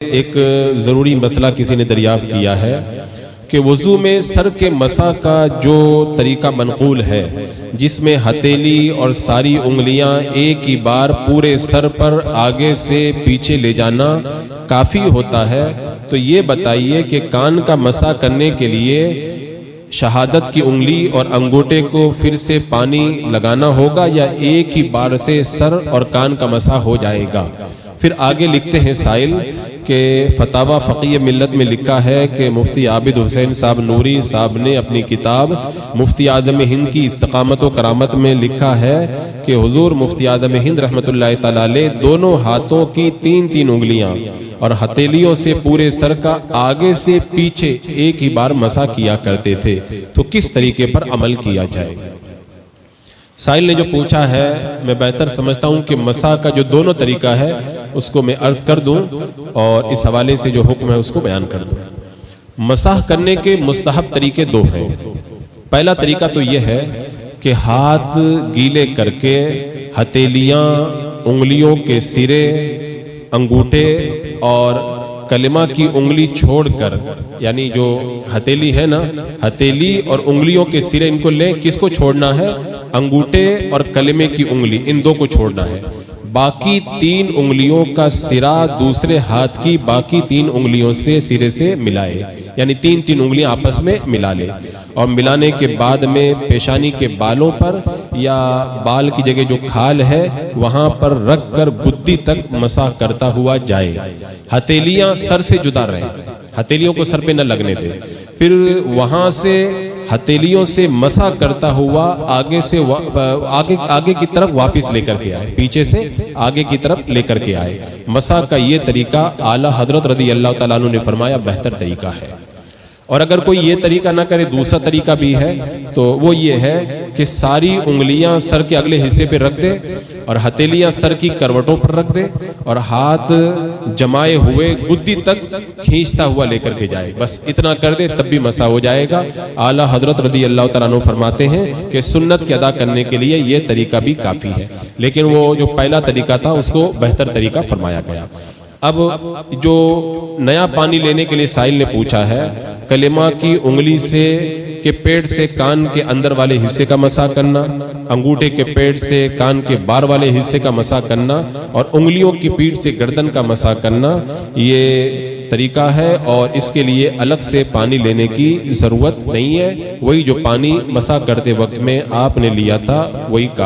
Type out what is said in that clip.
ایک ضروری مسئلہ کسی نے دریافت کیا ہے کہ وضو میں سر کے مسح کا جو طریقہ منقول ہے جس میں ہتھیلی اور ساری انگلیاں ایک ہی بار پورے سر پر آگے سے پیچھے لے جانا کافی ہوتا ہے، تو یہ بتائیے کہ کان کا مسح کرنے کے لیے شہادت کی انگلی اور انگوٹھے کو پھر سے پانی لگانا ہوگا یا ایک ہی بار سے سر اور کان کا مسح ہو جائے گا؟ پھر آگے لکھتے ہیں سائل کہ فتاوی فقیہ ملت میں لکھا ہے کہ مفتی عابد حسین صاحب نوری صاحب نے اپنی کتاب مفتی اعظم ہند کی استقامت و کرامت میں لکھا ہے کہ حضور مفتی اعظم ہند رحمۃ اللہ تعالی علیہ دونوں ہاتھوں کی تین انگلیاں اور ہتھیلیوں سے پورے سر کا آگے سے پیچھے ایک ہی بار مسح کیا کرتے تھے، تو کس طریقے پر عمل کیا جائے؟ سائل نے جو پوچھا ہے میں بہتر سمجھتا ہوں کہ مسح کا جو دونوں طریقہ ہے اس کو میں عرض کر دوں اور اس حوالے سے جو حکم ہے اس کو بیان کر دوں۔ مسح کرنے کے مستحب طریقے دو ہیں۔ پہلا طریقہ تو یہ ہے کہ ہاتھ گیلے کر کے ہتھیلیاں، انگلیوں کے سرے، انگوٹھے اور کلمہ کی انگلی چھوڑ کر، یعنی جو ہتھیلی ہے نا، ہتھیلی اور انگلیوں کے سرے ان کو لیں، کس کو چھوڑنا ہے؟ انگوٹھے اور کلمے کی انگلی، ان دو کو چھوڑنا ہے۔ باقی تین انگلیوں کا سرا دوسرے ہاتھ کی باقی تین انگلیوں سے سرے سے ملائے، یعنی تین انگلیاں آپس میں ملا لے، اور ملانے کے بعد میں پیشانی کے بالوں پر یا بال کی جگہ جو کھال ہے وہاں پر رکھ کر گدی تک مسح کرتا ہوا جائے۔ ہتھیلیاں سر سے جدا رہیں، ہتھیلیوں کو سر پہ نہ لگنے دے، پھر وہاں سے ہتھیلیوں سے مسح کرتا ہوا آگے کی طرف واپس لے کر کے آئے، پیچھے سے آگے کی طرف لے کر کے آئے۔ مسح کا یہ طریقہ اعلیٰ حضرت رضی اللہ تعالیٰ عنہ نے فرمایا بہتر طریقہ ہے۔ اور اگر کوئی یہ طریقہ نہ کرے، دوسرا طریقہ بھی ہے، تو وہ یہ ہے کہ ساری انگلیاں سر کے اگلے حصے پہ رکھ دے اور ہتھیلیاں سر کی کروٹوں پر رکھ دے اور ہاتھ جمائے ہوئے گدی تک کھینچتا ہوا لے کر کے جائے، بس اتنا کر دے تب بھی مسح ہو جائے گا۔ اعلیٰ حضرت رضی اللہ تعالیٰ عنہ فرماتے ہیں کہ سنت کے ادا کرنے کے لیے یہ طریقہ بھی کافی ہے، لیکن وہ جو پہلا طریقہ تھا اس کو بہتر طریقہ فرمایا گیا۔ اب جو نیا پانی لینے کے لیے سائل نے پوچھا ہے، کلمہ کی انگلی سے کے پیڑ سے کان کے اندر والے حصے کا مسح کرنا، انگوٹھے کے پیڑ سے کان کے باہر والے حصے کا مسح کرنا اور انگلیوں کی پیٹھ سے گردن کا مسح کرنا، یہ طریقہ ہے اور اس کے لیے الگ سے پانی لینے کی ضرورت نہیں ہے۔ وہی جو پانی مسح کرتے وقت میں آپ نے لیا تھا وہی